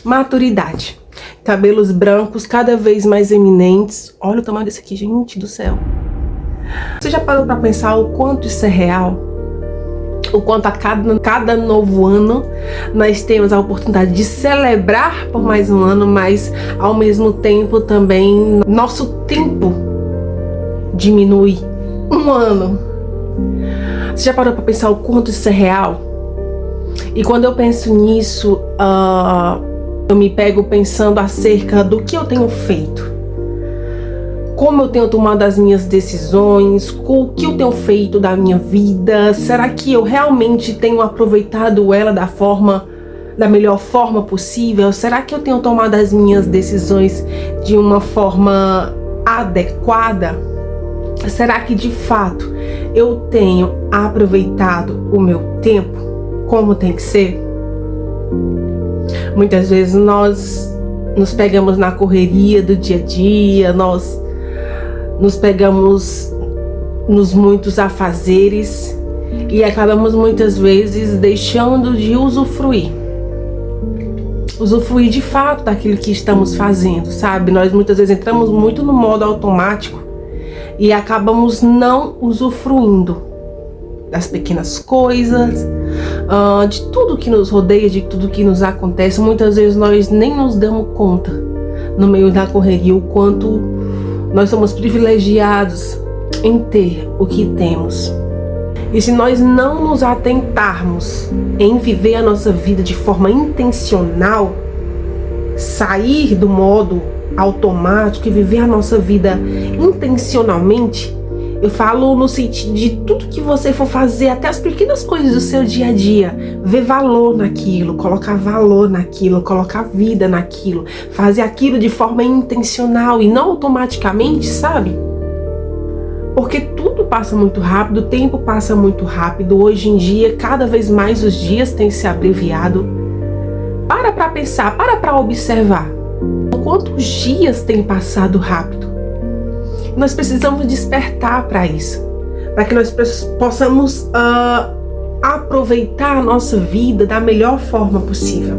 Maturidade. Cabelos brancos cada vez mais eminentes. Olha o tamanho desse aqui, gente do céu. Você já parou pra pensar o quanto isso é real? O quanto a cada novo ano nós temos a oportunidade de celebrar por mais um ano, mas ao mesmo tempo também nosso tempo diminui um ano. Você já parou pra pensar o quanto isso é real? E quando eu penso nisso, eu me pego pensando acerca do que eu tenho feito. Como eu tenho tomado as minhas decisões, o que eu tenho feito da minha vida. Será que eu realmente tenho aproveitado ela da melhor forma possível? Será que eu tenho tomado as minhas decisões de uma forma adequada? Será que de fato eu tenho aproveitado o meu tempo como tem que ser? Muitas vezes nós nos pegamos na correria do dia a dia, nós nos pegamos nos muitos afazeres e acabamos muitas vezes deixando de usufruir de fato daquilo que estamos fazendo, sabe? Nós muitas vezes entramos muito no modo automático e acabamos não usufruindo das pequenas coisas, de tudo que nos rodeia, de tudo que nos acontece. Muitas vezes nós nem nos damos conta no meio da correria o quanto nós somos privilegiados em ter o que temos. E se nós não nos atentarmos em viver a nossa vida de forma intencional, sair do modo automático e viver a nossa vida intencionalmente, eu falo no sentido de tudo que você for fazer, até as pequenas coisas do seu dia a dia, ver valor naquilo, colocar valor naquilo, colocar vida naquilo, fazer aquilo de forma intencional e não automaticamente, sabe? Porque tudo passa muito rápido, o tempo passa muito rápido. Hoje em dia, cada vez mais os dias têm se abreviado. Para pra pensar, para pra observar o quanto os dias têm passado rápido. Nós precisamos despertar para isso, para que nós possamos aproveitar a nossa vida da melhor forma possível,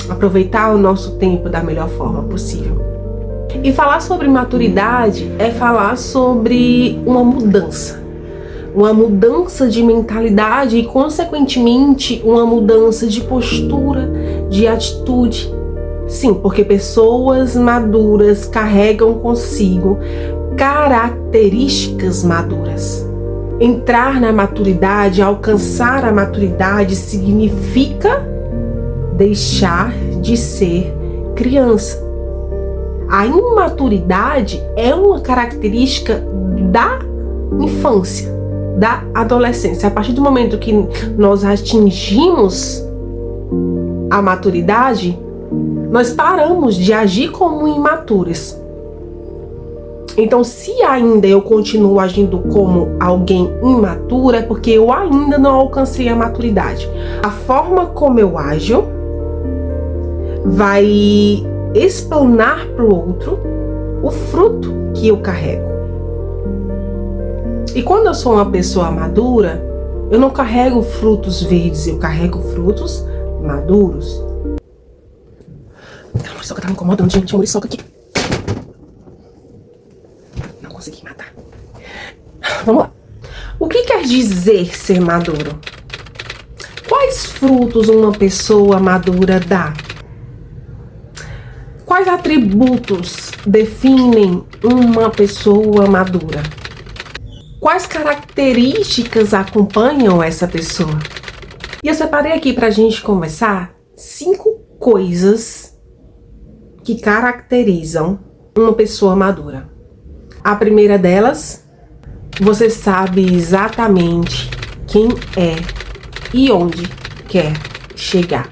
aproveitar o nosso tempo da melhor forma possível. E falar sobre maturidade é falar sobre uma mudança de mentalidade e, consequentemente, uma mudança de postura, de atitude. Sim, porque pessoas maduras carregam consigo características maduras. Entrar na maturidade, alcançar a maturidade, significa deixar de ser criança. A imaturidade é uma característica da infância, da adolescência. A partir do momento que nós atingimos a maturidade, nós paramos de agir como imaturos. Então, se ainda eu continuo agindo como alguém imaturo, é porque eu ainda não alcancei a maturidade. A forma como eu ajo vai explanar para o outro o fruto que eu carrego. E quando eu sou uma pessoa madura, eu não carrego frutos verdes, eu carrego frutos maduros. A muriçoca tá me incomodando, gente. A muriçoca aqui. Não consegui matar. Vamos lá. O que quer dizer ser maduro? Quais frutos uma pessoa madura dá? Quais atributos definem uma pessoa madura? Quais características acompanham essa pessoa? E eu separei aqui pra gente conversar 5 coisas que caracterizam uma pessoa madura. A primeira delas, você sabe exatamente quem é e onde quer chegar.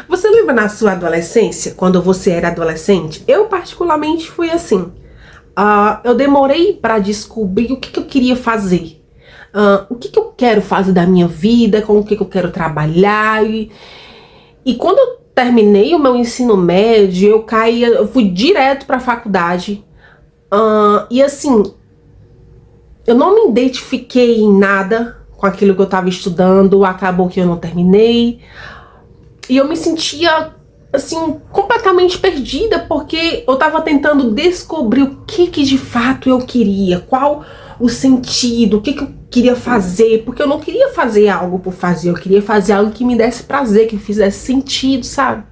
Você lembra na sua adolescência, quando você era adolescente? Eu particularmente fui assim. Eu demorei para descobrir o que eu queria fazer. O que eu quero fazer da minha vida, com o que eu quero trabalhar. E quando eu terminei o meu ensino médio, eu fui direto para a faculdade. E assim, eu não me identifiquei em nada com aquilo que eu estava estudando. Acabou que eu não terminei. E eu me sentia assim, completamente perdida, porque eu tava tentando descobrir o que de fato eu queria, qual o sentido, o que eu queria fazer, porque eu não queria fazer algo por fazer, eu queria fazer algo que me desse prazer, que fizesse sentido, sabe?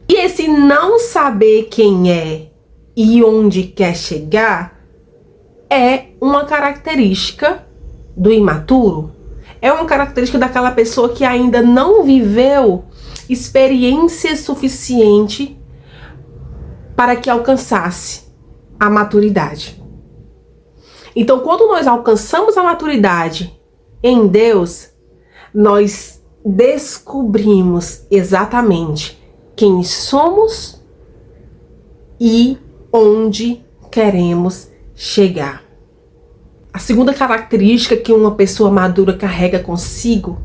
E esse não saber quem é e onde quer chegar é uma característica do imaturo, é uma característica daquela pessoa que ainda não viveu experiência suficiente para que alcançasse a maturidade. Então, quando nós alcançamos a maturidade em Deus, nós descobrimos exatamente quem somos e onde queremos chegar. A segunda característica que uma pessoa madura carrega consigo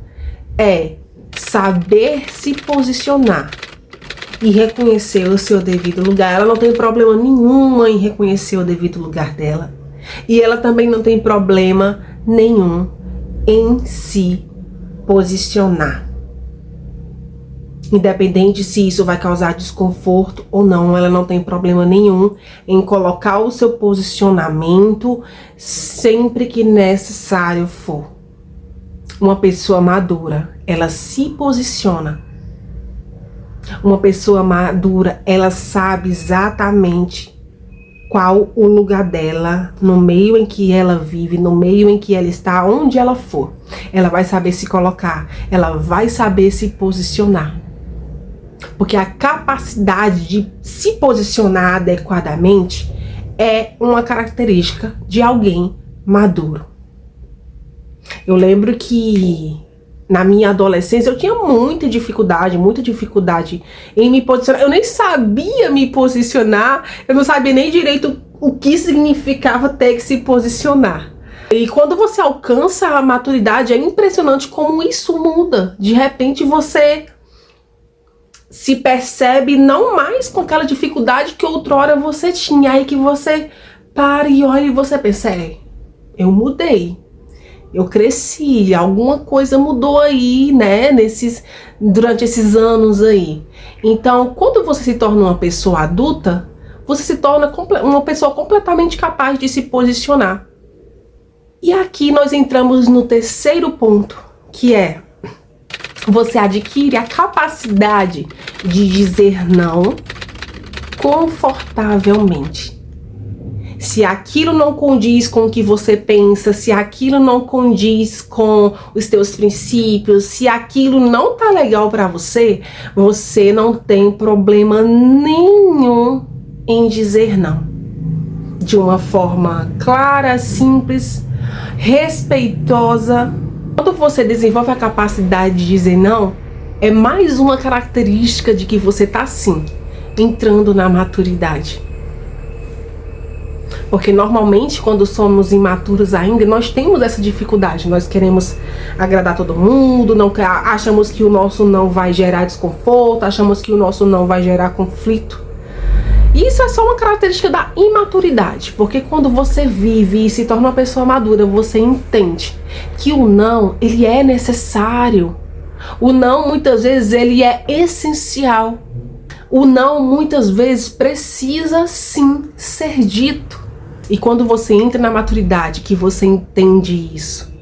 é saber se posicionar e reconhecer o seu devido lugar. Ela não tem problema nenhum em reconhecer o devido lugar dela. E ela também não tem problema nenhum em se posicionar. Independente se isso vai causar desconforto ou não, ela não tem problema nenhum em colocar o seu posicionamento sempre que necessário for. Uma pessoa madura, ela se posiciona. Uma pessoa madura, ela sabe exatamente qual o lugar dela no meio em que ela vive, no meio em que ela está, onde ela for. Ela vai saber se colocar, ela vai saber se posicionar. Porque a capacidade de se posicionar adequadamente é uma característica de alguém maduro. Eu lembro que na minha adolescência eu tinha muita dificuldade em me posicionar. Eu nem sabia me posicionar, eu não sabia nem direito o que significava ter que se posicionar. E quando você alcança a maturidade, é impressionante como isso muda. De repente você se percebe não mais com aquela dificuldade que outrora você tinha. Aí que você para e olha e você percebe, eu mudei. Eu cresci, alguma coisa mudou aí, né, durante esses anos aí. Então, quando você se torna uma pessoa adulta, você se torna uma pessoa completamente capaz de se posicionar. E aqui nós entramos no terceiro ponto, que é: você adquire a capacidade de dizer não confortavelmente. Se aquilo não condiz com o que você pensa, se aquilo não condiz com os teus princípios, se aquilo não tá legal para você, você não tem problema nenhum em dizer não. De uma forma clara, simples, respeitosa. Quando você desenvolve a capacidade de dizer não, é mais uma característica de que você tá sim entrando na maturidade. Porque normalmente quando somos imaturos ainda, nós temos essa dificuldade. Nós queremos agradar todo mundo, achamos que o nosso não vai gerar desconforto, achamos que o nosso não vai gerar conflito. E isso é só uma característica da imaturidade. Porque quando você vive e se torna uma pessoa madura, você entende que o não, ele é necessário. O não, muitas vezes, ele é essencial. O não, muitas vezes, precisa sim ser dito. E quando você entra na maturidade, que você entende isso,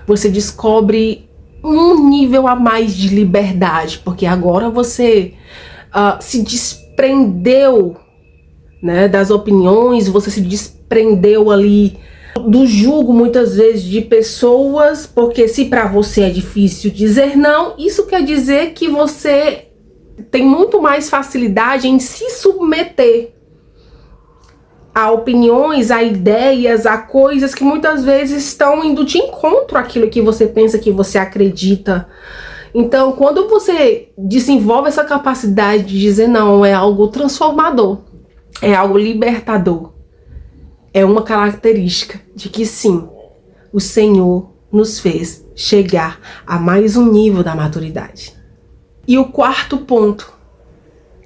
você descobre um nível a mais de liberdade, porque agora você se desprendeu, né, das opiniões, você se desprendeu ali do julgo, muitas vezes, de pessoas, porque se para você é difícil dizer não, isso quer dizer que você tem muito mais facilidade em se submeter a opiniões, a ideias, a coisas que muitas vezes estão indo de encontro àquilo que você pensa, que você acredita. Então, quando você desenvolve essa capacidade de dizer não, é algo transformador, é algo libertador. É uma característica de que sim, o Senhor nos fez chegar a mais um nível da maturidade. E o quarto ponto,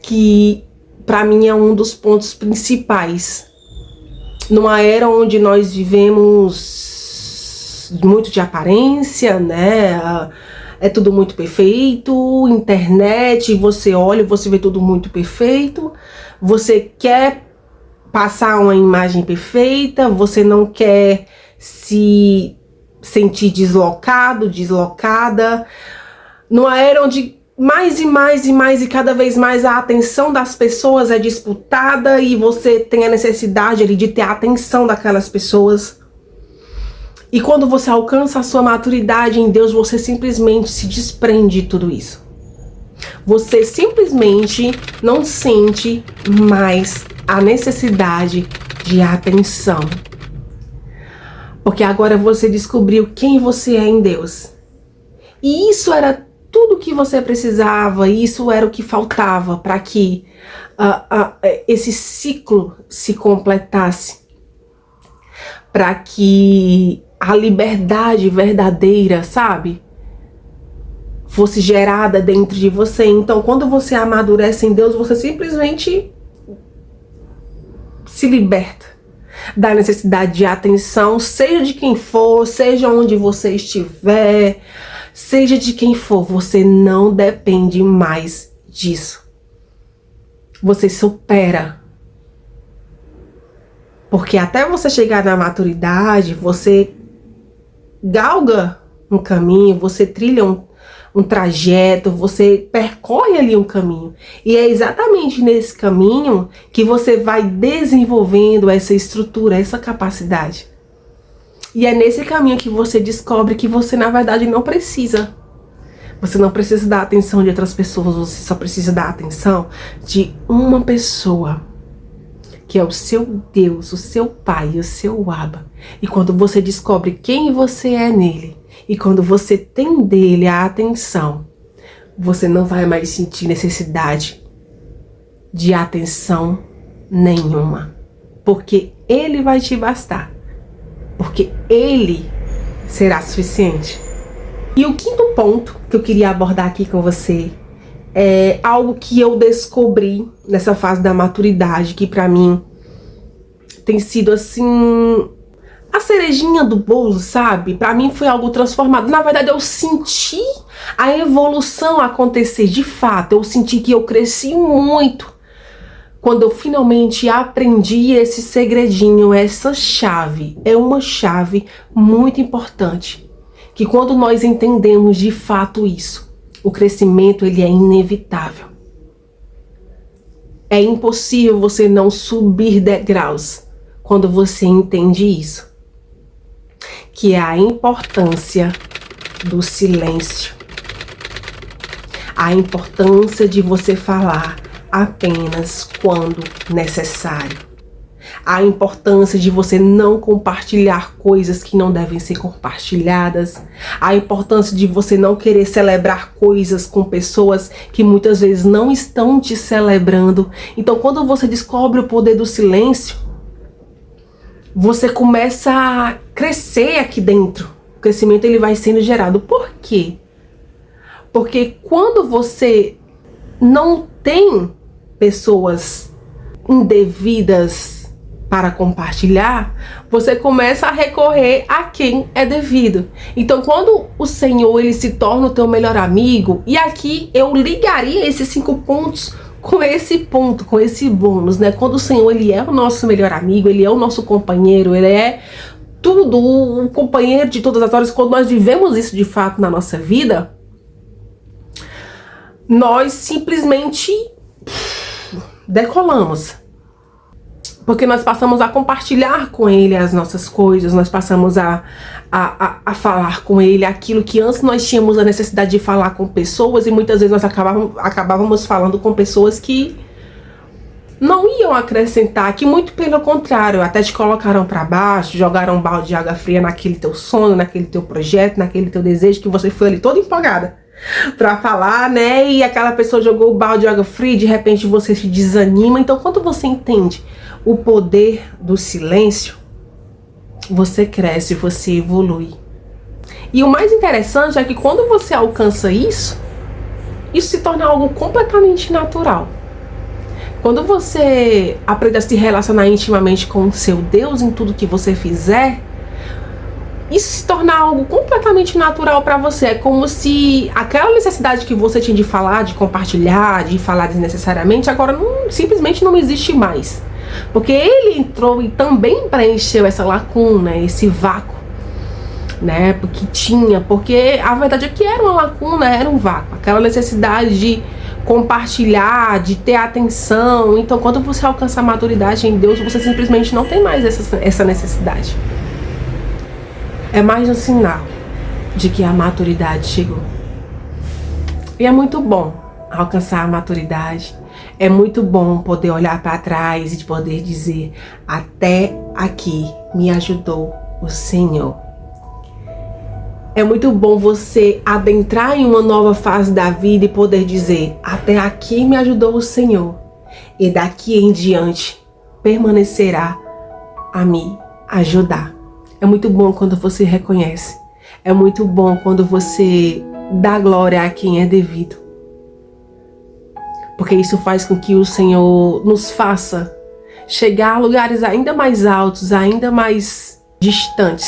que para mim é um dos pontos principais, numa era onde nós vivemos muito de aparência, né? é tudo muito perfeito, internet, você olha, você vê tudo muito perfeito, você quer passar uma imagem perfeita, você não quer se sentir deslocado, deslocada, numa era onde mais e mais e mais e cada vez mais a atenção das pessoas é disputada e você tem a necessidade ali de ter a atenção daquelas pessoas. E quando você alcança a sua maturidade em Deus, você simplesmente se desprende de tudo isso. Você simplesmente não sente mais a necessidade de atenção. Porque agora você descobriu quem você é em Deus. E isso era tudo o que você precisava, isso era o que faltava para que esse ciclo se completasse. Para que a liberdade verdadeira, sabe, fosse gerada dentro de você. Então, quando você amadurece em Deus, você simplesmente se liberta da necessidade de atenção, seja de quem for, seja onde você estiver, seja de quem for, você não depende mais disso. Você supera. Porque até você chegar na maturidade, você galga um caminho, você trilha um trajeto, você percorre ali um caminho. E é exatamente nesse caminho que você vai desenvolvendo essa estrutura, essa capacidade. E é nesse caminho que você descobre que você, na verdade, não precisa. Você não precisa da atenção de outras pessoas, você só precisa da atenção de uma pessoa, que é o seu Deus, o seu Pai, o seu Abba. E quando você descobre quem você é nele, e quando você tem dele a atenção, você não vai mais sentir necessidade de atenção nenhuma. Porque ele vai te bastar. Porque ele será suficiente. E o quinto ponto que eu queria abordar aqui com você é algo que eu descobri nessa fase da maturidade, que pra mim tem sido assim a cerejinha do bolo, sabe? Pra mim foi algo transformado. Na verdade, eu senti a evolução acontecer de fato. Eu senti que eu cresci muito quando eu finalmente aprendi esse segredinho, essa chave. É uma chave muito importante, que quando nós entendemos de fato isso, o crescimento ele é inevitável. É impossível você não subir degraus quando você entende isso, que é a importância do silêncio, a importância de você falar apenas quando necessário, a importância de você não compartilhar coisas que não devem ser compartilhadas, a importância de você não querer celebrar coisas com pessoas que muitas vezes não estão te celebrando. Então, quando você descobre o poder do silêncio, você começa a crescer aqui dentro. O crescimento ele vai sendo gerado. Por quê? Porque quando você não tem pessoas indevidas para compartilhar, você começa a recorrer a quem é devido. Então, quando o Senhor ele se torna o teu melhor amigo, e aqui eu ligaria esses 5 pontos com esse ponto, com esse bônus, né? Quando o Senhor ele é o nosso melhor amigo, ele é o nosso companheiro, ele é tudo, o companheiro de todas as horas. Quando nós vivemos isso de fato na nossa vida, nós simplesmente decolamos. Porque nós passamos a compartilhar com ele as nossas coisas, nós passamos a falar com ele aquilo que antes nós tínhamos a necessidade de falar com pessoas, e muitas vezes nós acabávamos falando com pessoas que não iam acrescentar, que muito pelo contrário, até te colocaram para baixo, jogaram um balde de água fria naquele teu sonho, naquele teu projeto, naquele teu desejo, que você foi ali toda empolgada pra falar, né? E aquela pessoa jogou o balde de água fria e de repente você se desanima. Então, quando você entende o poder do silêncio, você cresce, você evolui. E o mais interessante é que quando você alcança isso se torna algo completamente natural. Quando você aprende a se relacionar intimamente com o seu Deus em tudo que você fizer, isso se tornar algo completamente natural para você. É como se aquela necessidade que você tinha de falar, de compartilhar, de falar desnecessariamente, agora simplesmente não existe mais. Porque ele entrou e também preencheu essa lacuna, esse vácuo, né? Porque a verdade é que era uma lacuna, era um vácuo. Aquela necessidade de compartilhar, de ter atenção. Então, quando você alcança a maturidade em Deus, você simplesmente não tem mais essa necessidade. É mais um sinal de que a maturidade chegou. E é muito bom alcançar a maturidade. É muito bom poder olhar para trás e poder dizer: até aqui me ajudou o Senhor. É muito bom você adentrar em uma nova fase da vida e poder dizer: até aqui me ajudou o Senhor. E daqui em diante permanecerá a me ajudar. É muito bom quando você reconhece. É muito bom quando você dá glória a quem é devido. Porque isso faz com que o Senhor nos faça chegar a lugares ainda mais altos, ainda mais distantes.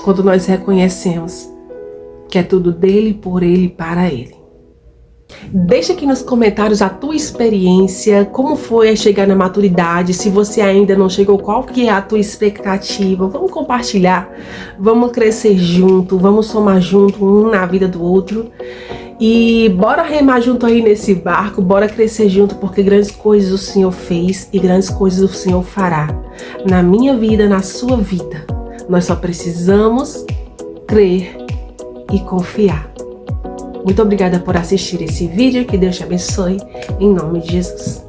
Quando nós reconhecemos que é tudo dele, por ele e para ele. Deixa aqui nos comentários a tua experiência, como foi chegar na maturidade, se você ainda não chegou, qual que é a tua expectativa. Vamos compartilhar, vamos crescer junto, vamos somar junto um na vida do outro. E bora remar junto aí nesse barco, bora crescer junto, porque grandes coisas o Senhor fez e grandes coisas o Senhor fará. Na minha vida, na sua vida. Nós só precisamos crer e confiar. Muito obrigada por assistir esse vídeo, que Deus te abençoe, em nome de Jesus.